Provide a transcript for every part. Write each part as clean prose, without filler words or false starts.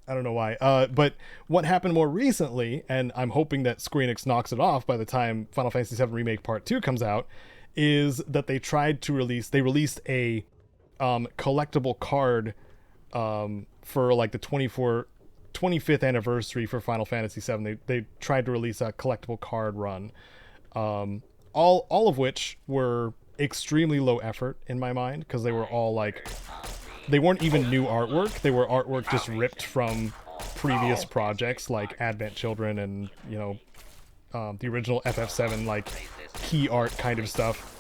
I don't know why. But what happened more recently, and I'm hoping that Square Enix knocks it off by the time Final Fantasy VII Remake Part 2 comes out, is that they released a collectible card for like the 25th anniversary for Final Fantasy VII. They tried to release a collectible card run, all of which were extremely low effort in my mind because they were all like they weren't even new artwork. They were artwork just ripped from previous projects like Advent Children and the original FF7 like key art kind of stuff.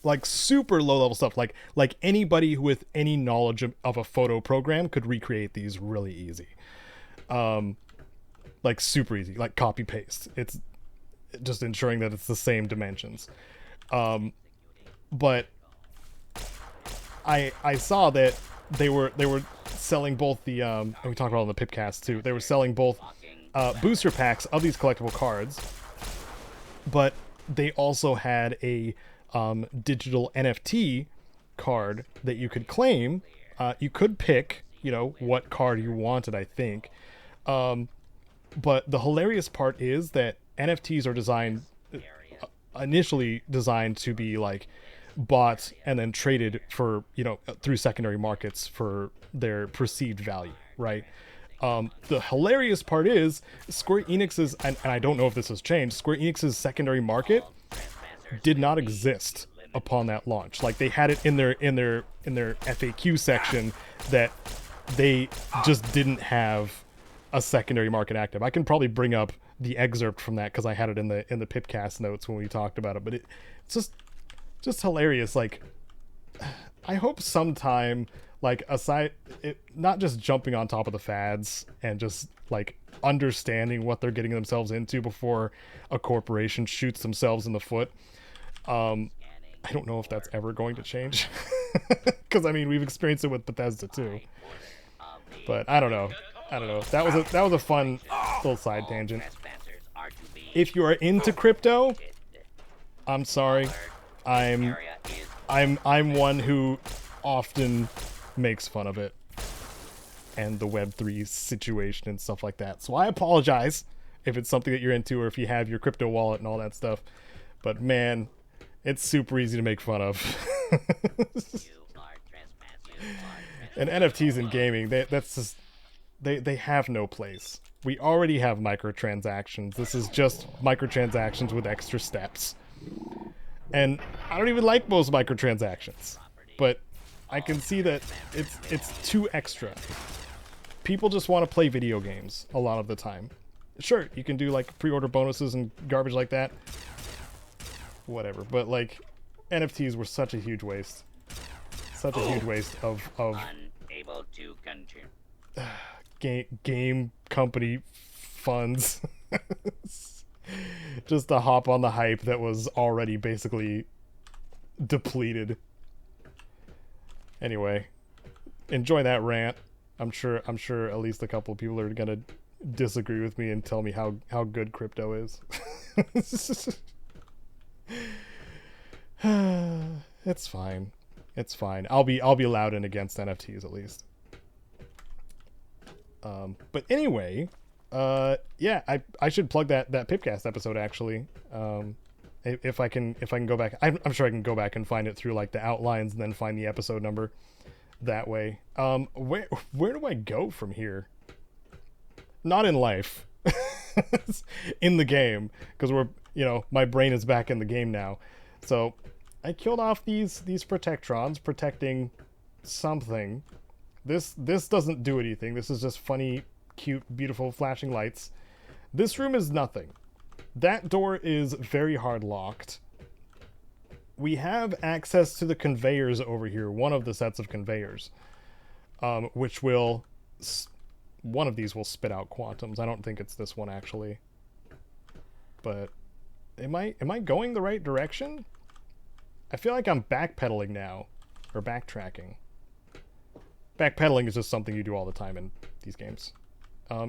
Like super low level stuff. Like anybody with any knowledge of a photo program could recreate these really easy. Like super easy. Like copy paste. It's just ensuring that it's the same dimensions. But I saw that they were selling both the and we talked about it on the Pipcast too. They were selling both booster packs of these collectible cards, but they also had a digital NFT card that you could claim. You could pick, what card you wanted, I think. But the hilarious part is that NFTs are initially designed to be like bought and then traded for through secondary markets for their perceived value, right? The hilarious part is Square Enix's, and I don't know if this has changed, Square Enix's secondary market did not exist upon that launch. Like they had it in their FAQ section that they just didn't have a secondary market active. I can probably bring up the excerpt from that because I had it in the Pipcast notes when we talked about it. But it's just hilarious. Like I hope sometime, like not just jumping on top of the fads and just like understanding what they're getting themselves into before a corporation shoots themselves in the foot. I don't know if that's ever going to change because I mean we've experienced it with Bethesda too. But I don't know. That was a fun little side tangent. If you are into crypto, I'm sorry. I'm one who often makes fun of it and the Web3 situation and stuff like that. So I apologize if it's something that you're into or if you have your crypto wallet and all that stuff. But man, it's super easy to make fun of. And NFTs in gaming, they have no place. We already have microtransactions. This is just microtransactions with extra steps. And I don't even like most microtransactions. But I can see that it's too extra. People just want to play video games a lot of the time. Sure, you can do like pre-order bonuses and garbage like that. Whatever, but like NFTs were such a huge waste. Such a huge waste of unable to game company funds. Just to hop on the hype that was already basically depleted. Anyway, enjoy that rant. I'm sure at least a couple of people are gonna disagree with me and tell me how good crypto is. It's fine. It's fine. I'll be loud and against NFTs at least. But anyway, yeah, I should plug that Pipcast episode actually. If I can go back, I'm sure I can go back and find it through like the outlines and then find the episode number that way. Where do I go from here? Not in life. In the game, because my brain is back in the game now. So I killed off these Protectrons protecting something. This doesn't do anything. This is just funny, cute, beautiful flashing lights. This room is nothing. That door is very hard locked. We have access to the conveyors over here, one of the sets of conveyors, which will one of these will spit out quantums. I don't think it's this one actually. But am I going the right direction? I feel like I'm backpedaling now, or backtracking. Backpedaling is just something you do all the time in these games.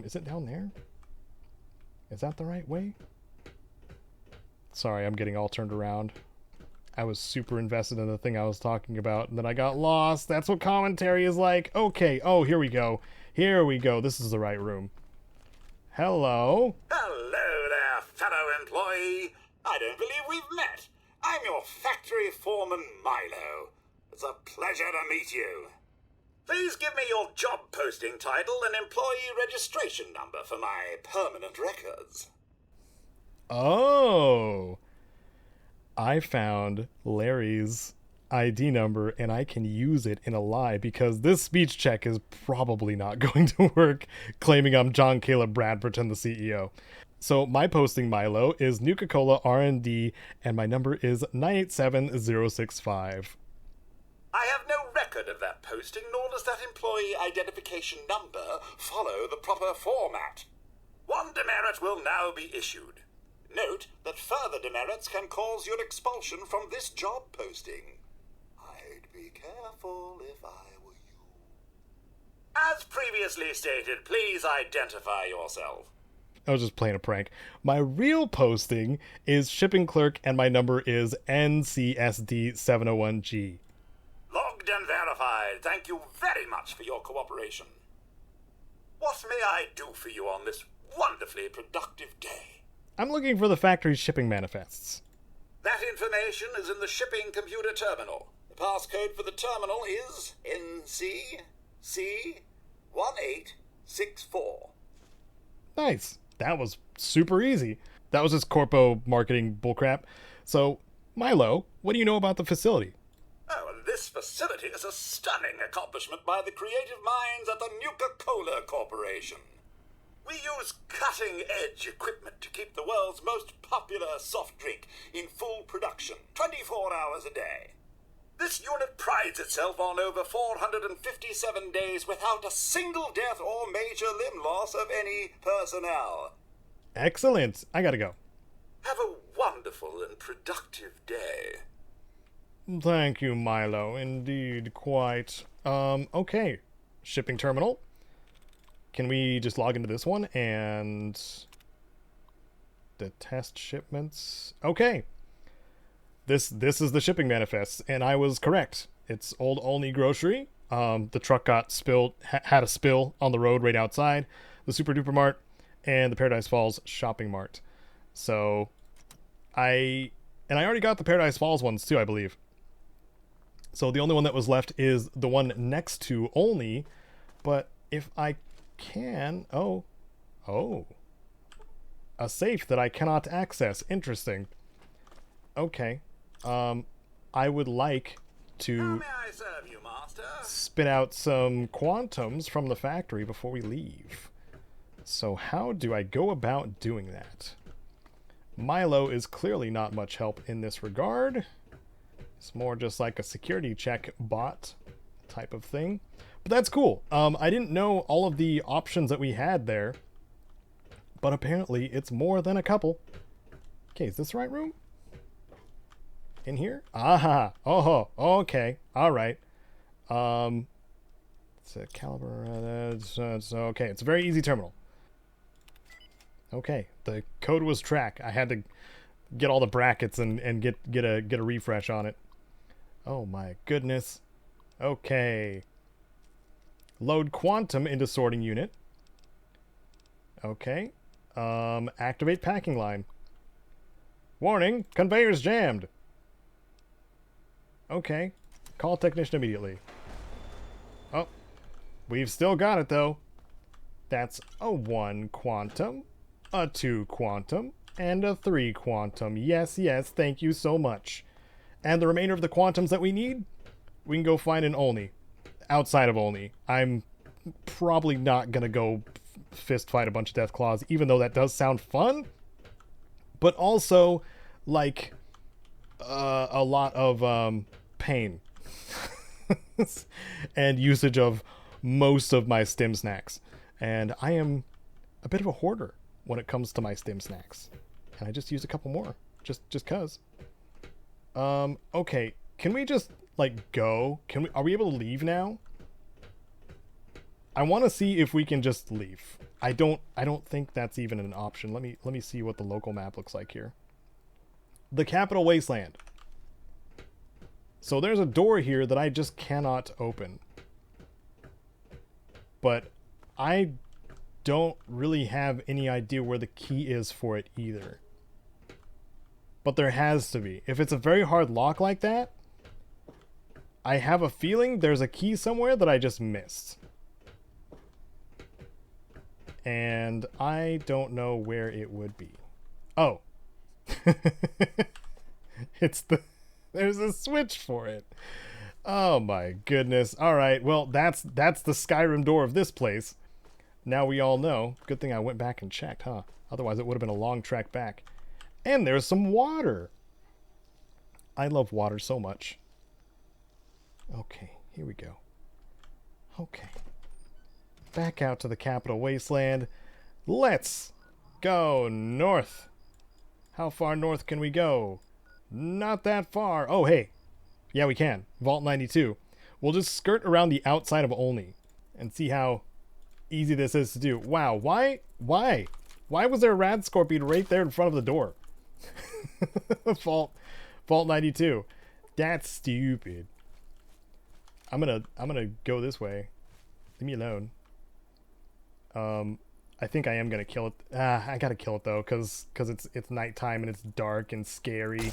Is it down there? Is that the right way? Sorry, I'm getting all turned around. I was super invested in the thing I was talking about, and then I got lost. That's what commentary is like. Okay, oh, here we go. Here we go. This is the right room. Hello. Hello there, fellow employee. I don't believe we've met. I'm your factory foreman, Milo. It's a pleasure to meet you. Please give me your job posting title and employee registration number for my permanent records. Oh. I found Larry's ID number and I can use it in a lie because this speech check is probably not going to work claiming I'm John Caleb Bradberton, the CEO. So my posting, Milo, is Nuka-Cola R&D and my number is 987065. I have no record of that posting, nor does that employee identification number follow the proper format. 1 demerit will now be issued. Note that further demerits can cause your expulsion from this job posting. I'd be careful if I were you. As previously stated, please identify yourself. I was just playing a prank. My real posting is shipping clerk and my number is NCSD701G. Logged and verified. Thank you very much for your cooperation. What may I do for you on this wonderfully productive day? I'm looking for the factory's shipping manifests. That information is in the shipping computer terminal. The passcode for the terminal is NCC1864. Nice. That was super easy. That was just corpo marketing bullcrap. So, Milo, what do you know about the facility? Oh, and this facility is a stunning accomplishment by the creative minds at the Nuka-Cola Corporation. We use cutting-edge equipment to keep the world's most popular soft drink in full production 24 hours a day. This unit prides itself on over 457 days without a single death or major limb loss of any personnel. Excellent. I gotta go. Have a wonderful and productive day. Thank you, Milo. Indeed, quite. Okay. Shipping terminal. Can we just log into this one and the test shipments? Okay. This is the shipping manifest, and I was correct. It's Old Olney Grocery. The truck got spilled, had a spill on the road right outside the Super Duper Mart and the Paradise Falls Shopping Mart. So I already got the Paradise Falls ones too, I believe. So the only one that was left is the one next to Olney, but if I can... Oh. A safe that I cannot access. Interesting. Okay. I would like to... How may I serve you, Master? Spit out some quantums from the factory before we leave. So how do I go about doing that? Milo is clearly not much help in this regard. It's more just like a security check bot type of thing. But that's cool. I didn't know all of the options that we had there. But apparently it's more than a couple. Okay, is this the right room? In here? Aha! Oh, okay. Alright. It's a caliber. It's okay. It's a very easy terminal. Okay. The code was track. I had to get all the brackets and get a refresh on it. Oh my goodness. Okay. Load quantum into sorting unit. Okay. Activate packing line. Warning, conveyor's jammed. Okay. Call technician immediately. Oh. We've still got it though. That's a 1 quantum, a 2 quantum, and a 3 quantum. Yes, thank you so much. And the remainder of the quantums that we need, we can go find in Olney. Outside of Olney. I'm probably not gonna go fist fight a bunch of death claws, even though that does sound fun. But also, like, a lot of pain. And usage of most of my stim snacks. And I am a bit of a hoarder when it comes to my stim snacks. And I just use a couple more. Just cause. Okay. Can we just, like, go? Are we able to leave now? I want to see if we can just leave. I don't think that's even an option. Let me see what the local map looks like here. The Capital Wasteland. So there's a door here that I just cannot open. But I don't really have any idea where the key is for it either. But there has to be. If it's a very hard lock like that, I have a feeling there's a key somewhere that I just missed. And I don't know where it would be. Oh. There's a switch for it. Oh my goodness. All right. Well, that's the Skyrim door of this place. Now we all know. Good thing I went back and checked, huh? Otherwise it would have been a long trek back. And there's some water. I love water so much. Okay, here we go. Okay. Back out to the capital wasteland. Let's go north. How far north can we go? Not that far. Oh, hey. Yeah, we can. Vault 92. We'll just skirt around the outside of Olney and see how easy this is to do. Wow, why was there a rad scorpion right there in front of the door? Vault 92. That's stupid. I'm gonna go this way. Leave me alone. I think I am gonna kill it. I gotta kill it though, cause it's nighttime and it's dark and scary,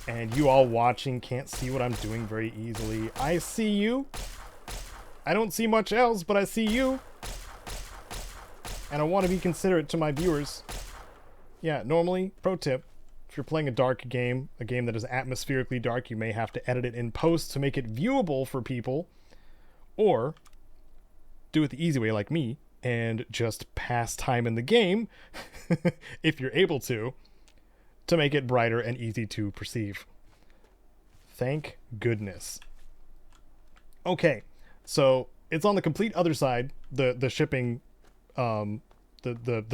and you all watching can't see what I'm doing very easily. I see you. I don't see much else, but I see you, and I want to be considerate to my viewers. Yeah, normally, pro tip, if you're playing a dark game, a game that is atmospherically dark, you may have to edit it in post to make it viewable for people, or do it the easy way like me and just pass time in the game, if you're able to make it brighter and easy to perceive. Thank goodness. Okay, so it's on the complete other side. The shipping, the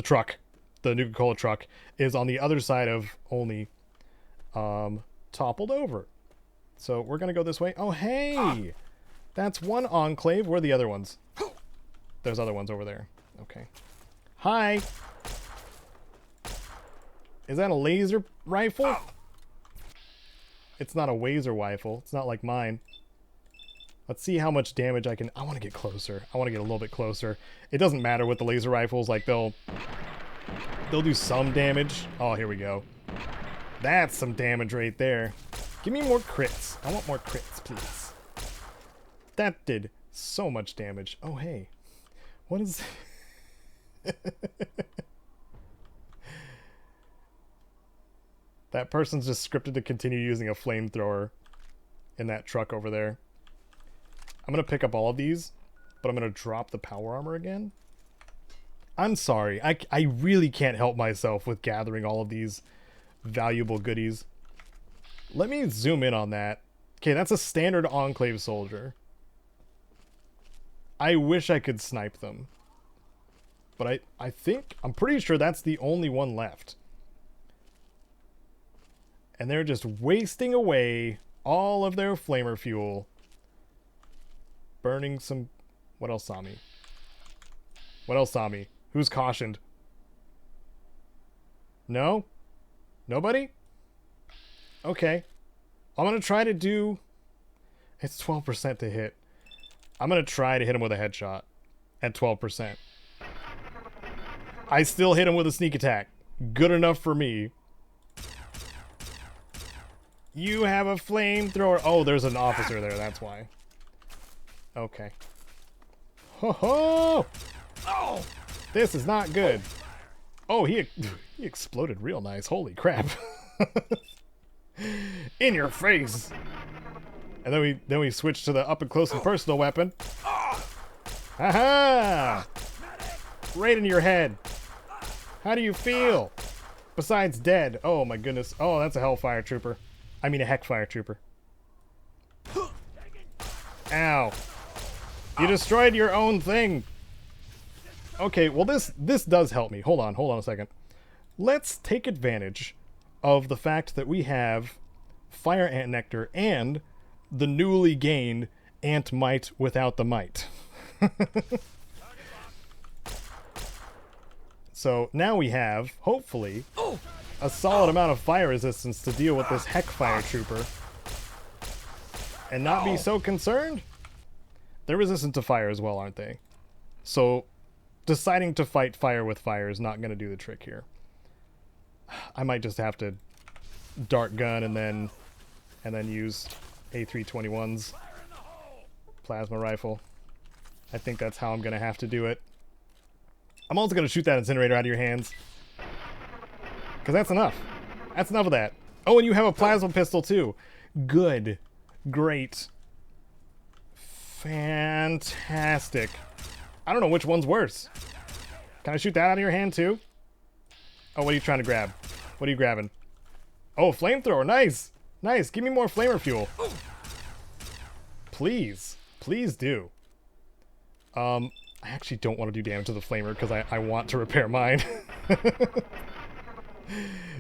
truck, the Nuka-Cola truck is on the other side of Olney, toppled over. So we're gonna go this way. Oh, hey, that's one enclave. Where are the other ones? There's other ones over there. Okay. Hi. Is that a laser rifle? It's not a Wazer rifle. It's not like mine. Let's see how much damage I can... I want to get closer. I want to get a little bit closer. It doesn't matter with the laser rifles. Like, they'll do some damage. Oh, here we go. That's some damage right there. Give me more crits. I want more crits, please. That did so much damage. Oh, hey. What is... That person's just scripted to continue using a flamethrower in that truck over there. I'm going to pick up all of these, but I'm going to drop the power armor again. I'm sorry. I really can't help myself with gathering all of these valuable goodies. Let me zoom in on that. Okay, that's a standard Enclave soldier. I wish I could snipe them. But I'm pretty sure that's the only one left. And they're just wasting away all of their flamer fuel. Burning some... What else saw me? What else saw me? Who's cautioned? No? Nobody? Okay. I'm going to try to do... It's 12% to hit. I'm going to try to hit him with a headshot at 12%. I still hit him with a sneak attack. Good enough for me. You have a flamethrower. Oh, there's an officer there. That's why. Okay. Ho ho! Oh, this is not good. Oh, he exploded real nice. Holy crap! In your face. And then we switch to the up and close and personal weapon. Haha! Right in your head. How do you feel? Besides dead. Oh my goodness. Oh, that's a HECKfire trooper. I mean a HECKfire trooper. Ow. You destroyed your own thing. Okay, well this does help me. Hold on a second. Let's take advantage of the fact that we have Fire Ant Nectar and the newly gained Ant Might without the might. So now we have, hopefully, a solid amount of fire resistance to deal with this HECKfire trooper. And not be so concerned. They're resistant to fire as well, aren't they? So deciding to fight fire with fire is not going to do the trick here. I might just have to dart gun and then use A321's plasma rifle. I think that's how I'm going to have to do it. I'm also going to shoot that incinerator out of your hands. Because that's enough. That's enough of that. Oh, and you have a plasma pistol too. Good. Great. Fantastic. I don't know which one's worse. Can I shoot that out of your hand too? Oh, what are you trying to grab? What are you grabbing? Oh, flamethrower. Nice. Nice. Give me more flamer fuel. Please. Please do. I actually don't want to do damage to the flamer because I want to repair mine.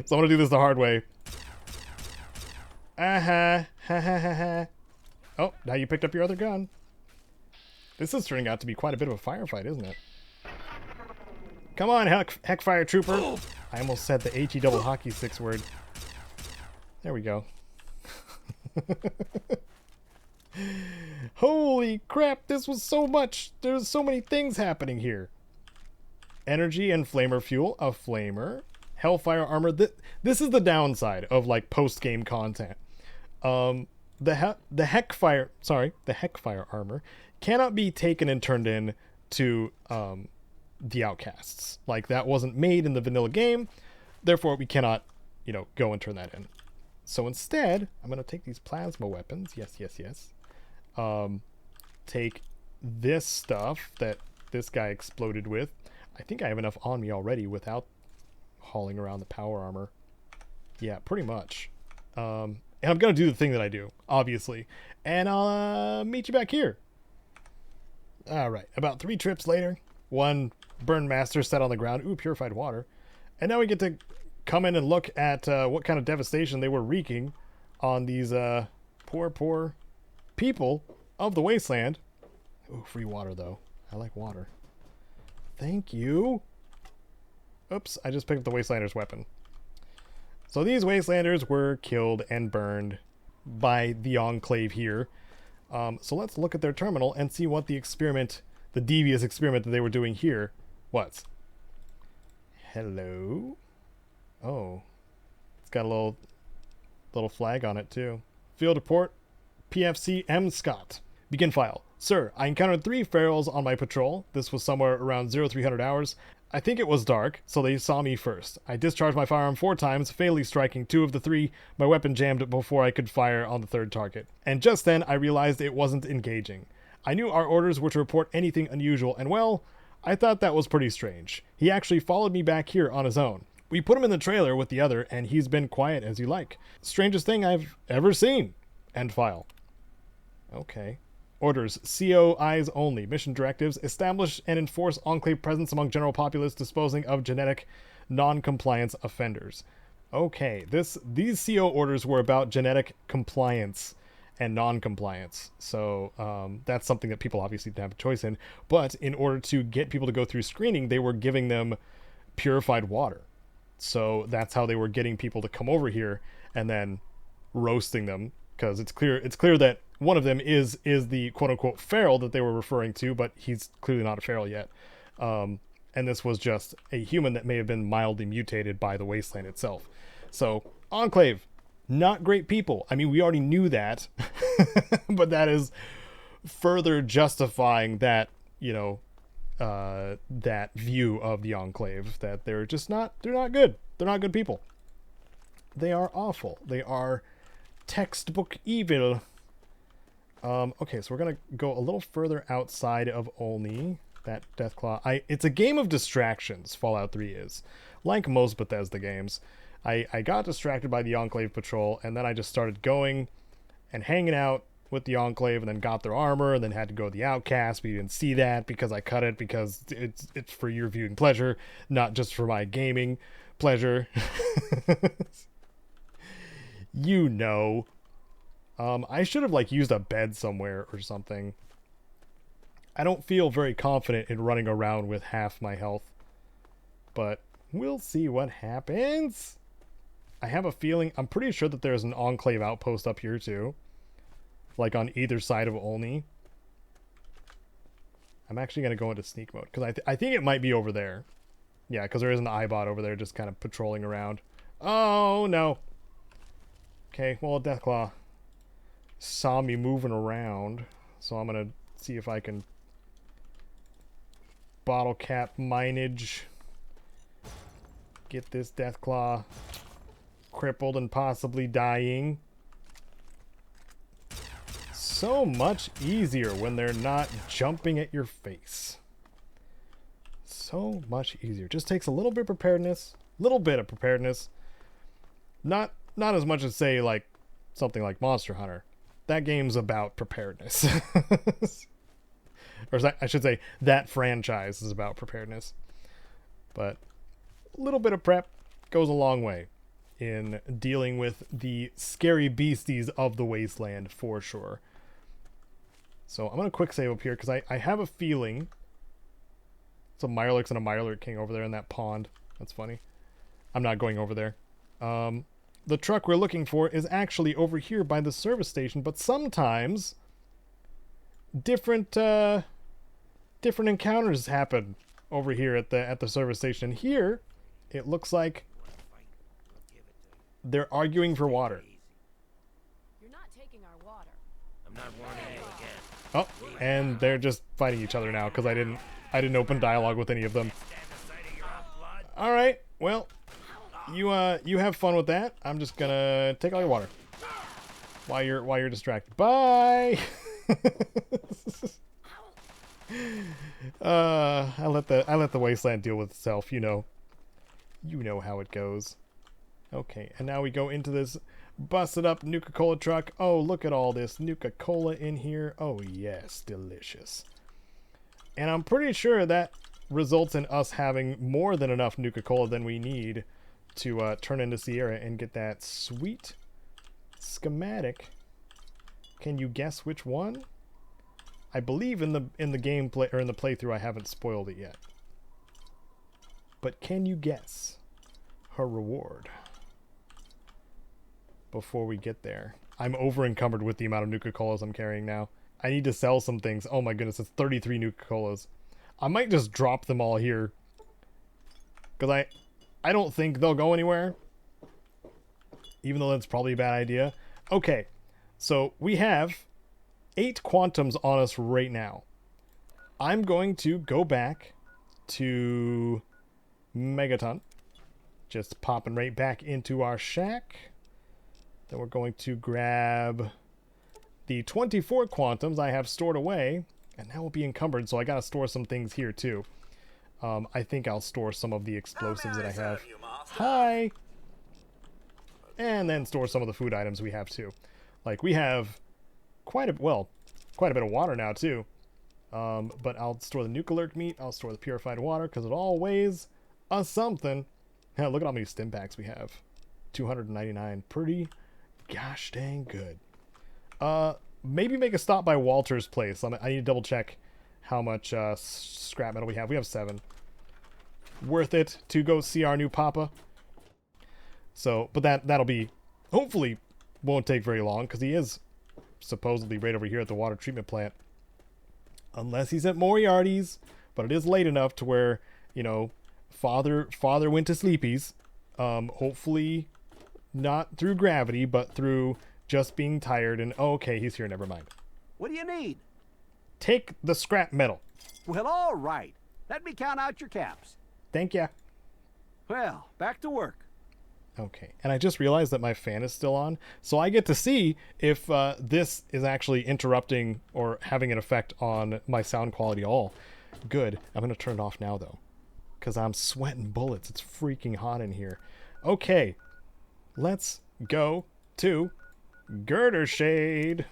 So I'm going to do this the hard way. Ha ha ha. Oh, now you picked up your other gun. This is turning out to be quite a bit of a firefight, isn't it? Come on, HECKfire trooper. I almost said the HE double hockey 6 word. There we go. Holy crap, this was so much. There's so many things happening here. Energy and flamer fuel, a flamer, hellfire armor. This is the downside of like post-game content. The HECKfire armor cannot be taken and turned in to the outcasts. Like, that wasn't made in the vanilla game, therefore we cannot, you know, go and turn that in. So instead, I'm going to take these plasma weapons. Yes. Take this stuff that this guy exploded with. I think I have enough on me already without hauling around the power armor. Yeah, pretty much. And I'm going to do the thing that I do, obviously. And I'll meet you back here. Alright, about 3 trips later, 1 burn master set on the ground. Ooh, purified water. And now we get to come in and look at what kind of devastation they were wreaking on these poor people of the wasteland. Ooh, free water, though. I like water. Thank you. Oops, I just picked up the wastelander's weapon. So these wastelanders were killed and burned by the Enclave here. So let's look at their terminal and see what the devious experiment that they were doing here was. Hello? Oh. It's got a little flag on it too. Field report, PFC M. Scott. Begin file. Sir, I encountered 3 ferals on my patrol. This was somewhere around 0300 hours. I think it was dark, so they saw me first. I discharged my firearm 4 times, fatally striking 2 of the 3. My weapon jammed before I could fire on the 3rd target. And just then, I realized it wasn't engaging. I knew our orders were to report anything unusual, and well, I thought that was pretty strange. He actually followed me back here on his own. We put him in the trailer with the other, and he's been quiet as you like. Strangest thing I've ever seen. End file. Okay. Orders, CO eyes only. Mission directives, establish and enforce Enclave presence among general populace, disposing of genetic non-compliance offenders. Okay, these CO orders were about genetic compliance and non-compliance. So that's something that people obviously didn't have a choice in. But in order to get people to go through screening, they were giving them purified water. So that's how they were getting people to come over here and then roasting them. Because it's clear that one of them is the quote-unquote feral that they were referring to, but he's clearly not a feral yet. And this was just a human that may have been mildly mutated by the wasteland itself. So, Enclave, not great people. I mean, we already knew that, but that is further justifying that, you know, that view of the Enclave, that they're not good. They're not good people. They are awful. They are textbook evil. Okay, so we're gonna go a little further outside of only that Deathclaw. It's a game of distractions, Fallout 3 is. Like most Bethesda games. I got distracted by the Enclave patrol, and then I just started going and hanging out with the Enclave, and then got their armor, and then had to go to the Outcast, but you didn't see that because I cut it, because it's for your viewing pleasure, not just for my gaming pleasure. You know. I should have, like, used a bed somewhere or something. I don't feel very confident in running around with half my health. But we'll see what happens. I have a feeling, I'm pretty sure that there's an Enclave outpost up here too. Like on either side of Olney. I'm actually going to go into sneak mode because I think it might be over there. Yeah, because there is an iBot over there just kind of patrolling around. Oh, no. Okay, well, Deathclaw saw me moving around, so I'm going to see if I can bottle cap mineage. Get this Deathclaw crippled and possibly dying. So much easier when they're not jumping at your face. So much easier. Just takes a little bit of preparedness. Little bit of preparedness. Not as much as, say, like something like Monster Hunter. That game's about preparedness. Or I should say, that franchise is about preparedness. But a little bit of prep goes a long way in dealing with the scary beasties of the wasteland, for sure. So I'm going to quick save up here, because I have a feeling some Mirelurks and a Mirelurk King over there in that pond. That's funny. I'm not going over there. The truck we're looking for is actually over here by the service station, but sometimes different encounters happen over here at the service station. Here, it looks like they're arguing for water. You're not taking our water. I'm not warning you again. Oh, and they're just fighting each other now because I didn't open dialogue with any of them. All right, well, you have fun with that. I'm just gonna take all your water while you're distracted. Bye. I let the wasteland deal with itself. You know how it goes. Okay, and now we go into this busted up Nuka-Cola truck. Oh, look at all this Nuka-Cola in here. Oh yes, delicious. And I'm pretty sure that results in us having more than enough Nuka-Cola than we need to turn into Sierra and get that sweet schematic. Can you guess which one? I believe in the gameplay or in the playthrough I haven't spoiled it yet. But can you guess her reward before we get there? I'm over encumbered with the amount of Nuka-Colas I'm carrying now. I need to sell some things. Oh my goodness, it's 33 Nuka-Colas. I might just drop them all here, because I don't think they'll go anywhere, even though that's probably a bad idea. Okay, so we have 8 quantums on us right now. I'm going to go back to Megaton, just popping right back into our shack. Then we're going to grab the 24 quantums I have stored away, and now we'll be encumbered, so I gotta store some things here too. I think I'll store some of the explosives that I have. Hi! And then store some of the food items we have too. Like, we have quite a bit of water now too. But I'll store the Nuka-Lurk meat, I'll store the purified water, because it all weighs a something. Yeah, look at how many stim packs we have. 299. Pretty gosh dang good. Maybe make a stop by Walter's place. I need to double check how much scrap metal we have. We have 7. Worth it to go see our new papa. So, but that'll be, hopefully won't take very long, because he is supposedly right over here at the water treatment plant. Unless he's at Moriarty's, but it is late enough to where, father went to sleepies. Hopefully not through gravity, but through just being tired, and oh, okay, he's here, never mind. What do you need? Take the scrap metal. Well, all right. Let me count out your caps. Thank ya. Well, back to work. Okay, and I just realized that my fan is still on, so I get to see if this is actually interrupting or having an effect on my sound quality at all. Good. I'm going to turn it off now, though, because I'm sweating bullets. It's freaking hot in here. Okay, let's go to Girder Shade.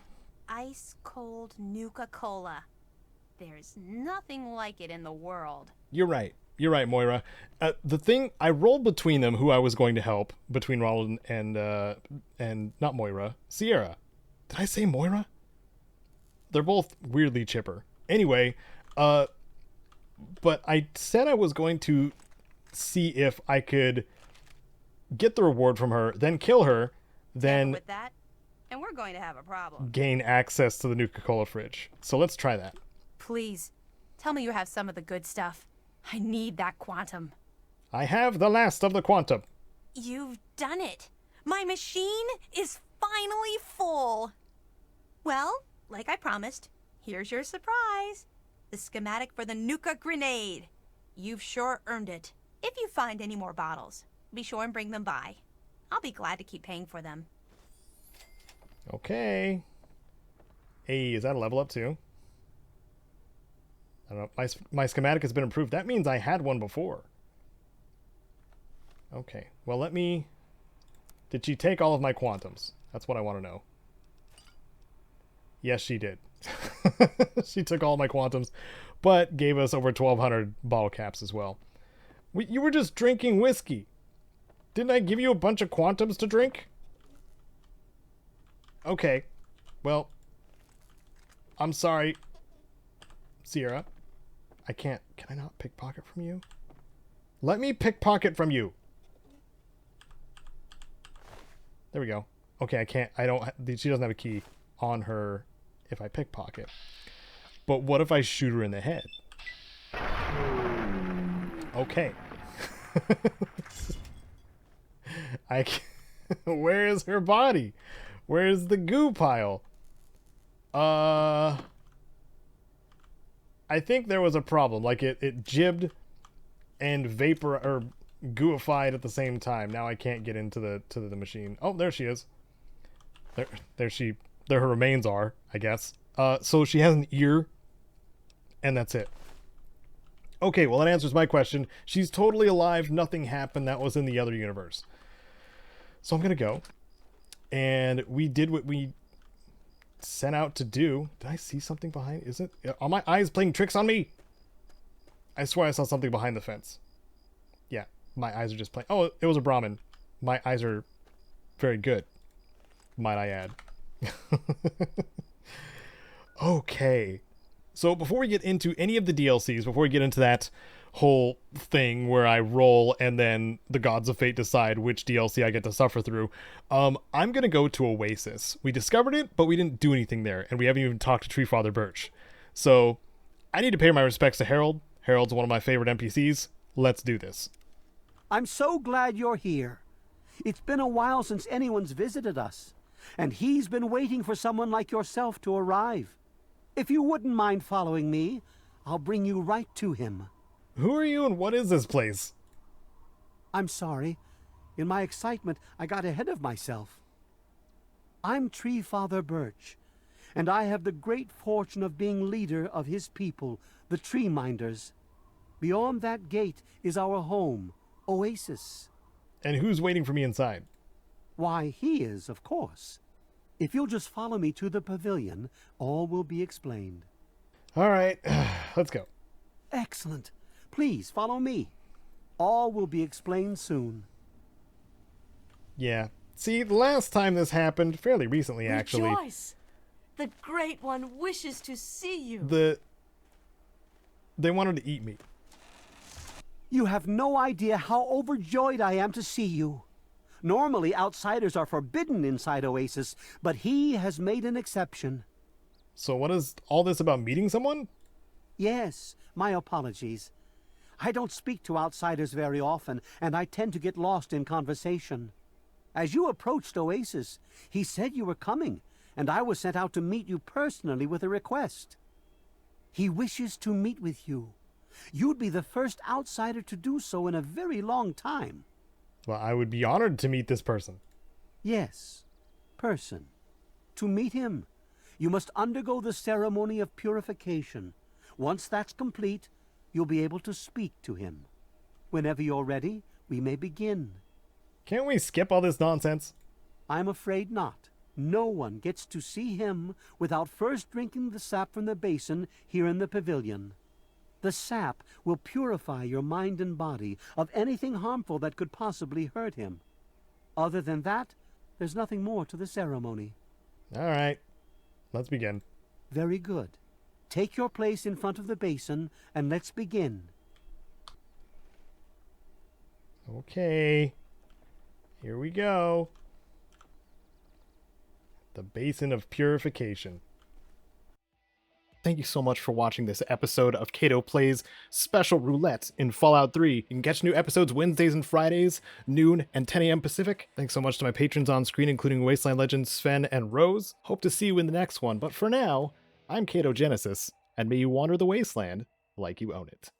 Ice cold Nuka-Cola. There's nothing like it in the world. You're right. You're right, Moira. The thing, I rolled between them who I was going to help, between Ronald and not Moira, Sierra. Did I say Moira? They're both weirdly chipper. Anyway, but I said I was going to see if I could get the reward from her, then kill her, then With that, and we're going to have a problem. gain access to the Nuka-Cola fridge. So let's try that. Please, Tell me you have some of the good stuff. I need that quantum. I have the last of the quantum. You've done it. My machine is finally full. Well, like I promised, here's your surprise. The schematic for the Nuka grenade. You've sure earned it. If you find any more bottles, be sure and bring them by. I'll be glad to keep paying for them. Okay. Hey, is that a level up too? I don't know. My schematic has been improved. That means I had one before. Okay. Well, let me... Did she take all of my quantums? That's what I want to know. Yes, she did. She took all my quantums, but gave us over 1,200 bottle caps as well. You were just drinking whiskey. Didn't I give you a bunch of quantums to drink? Okay. Well, I'm sorry, Sierra. I can't... Can I not pickpocket from you? Let me pickpocket from you. There we go. Okay, I can't... She doesn't have a key on her if I pickpocket. But what if I shoot her in the head? Okay. Where is her body? Where's the goo pile? I think there was a problem. Like it jibbed and vapor or gooified at the same time. Now I can't get into the machine. Oh, there she is. There her remains are, I guess. So she has an ear, and that's it. Okay, well that answers my question. She's totally alive. Nothing happened. That was in the other universe. So I'm gonna go, and we did what we sent out to do. Did I see something behind? Is it? Are my eyes playing tricks on me? I swear I saw something behind the fence. Yeah, my eyes are just playing. Oh, it was a Brahmin. My eyes are very good, might I add. Okay. So before we get into any of the DLCs, before we get into that whole thing where I roll and then the gods of fate decide which DLC I get to suffer through, I'm going to go to Oasis. We discovered it, but we didn't do anything there, and we haven't even talked to Tree Father Birch. So I need to pay my respects to Harold. Harold's one of my favorite NPCs. Let's do this. I'm so glad you're here. It's been a while since anyone's visited us, and he's been waiting for someone like yourself to arrive. If you wouldn't mind following me, I'll bring you right to him. Who are you and what is this place? I'm sorry. In my excitement, I got ahead of myself. I'm Tree Father Birch, and I have the great fortune of being leader of his people, the Tree Minders. Beyond that gate is our home, Oasis. And who's waiting for me inside? Why, he is, of course. If you'll just follow me to the pavilion, all will be explained. All right, let's go. Excellent. Please follow me. All will be explained soon. Yeah. See, the last time this happened, fairly recently actually. Rejoice! The Great One wishes to see you. They wanted to eat me. You have no idea how overjoyed I am to see you. Normally, outsiders are forbidden inside Oasis, but he has made an exception. So what is all this about meeting someone? Yes, my apologies. I don't speak to outsiders very often, and I tend to get lost in conversation. As you approached Oasis, he said you were coming, and I was sent out to meet you personally with a request. He wishes to meet with you. You'd be the first outsider to do so in a very long time. Well, I would be honored to meet this person. Yes, person. To meet him, you must undergo the ceremony of purification. Once that's complete, you'll be able to speak to him. Whenever you're ready, we may begin. Can't we skip all this nonsense? I'm afraid not. No one gets to see him without first drinking the sap from the basin here in the pavilion. The sap will purify your mind and body of anything harmful that could possibly hurt him. Other than that, there's nothing more to the ceremony. All right, let's begin. Very good. Take your place in front of the basin, and let's begin. Okay, here we go. The Basin of Purification. Thank you so much for watching this episode of Caedo Plays Special Roulette in Fallout 3. You can catch new episodes Wednesdays and Fridays, noon and 10 a.m. Pacific. Thanks so much to my patrons on screen, including Wasteland Legends, Sven, and Rose. Hope to see you in the next one, but for now, I'm Caedo Genesis, and may you wander the wasteland like you own it.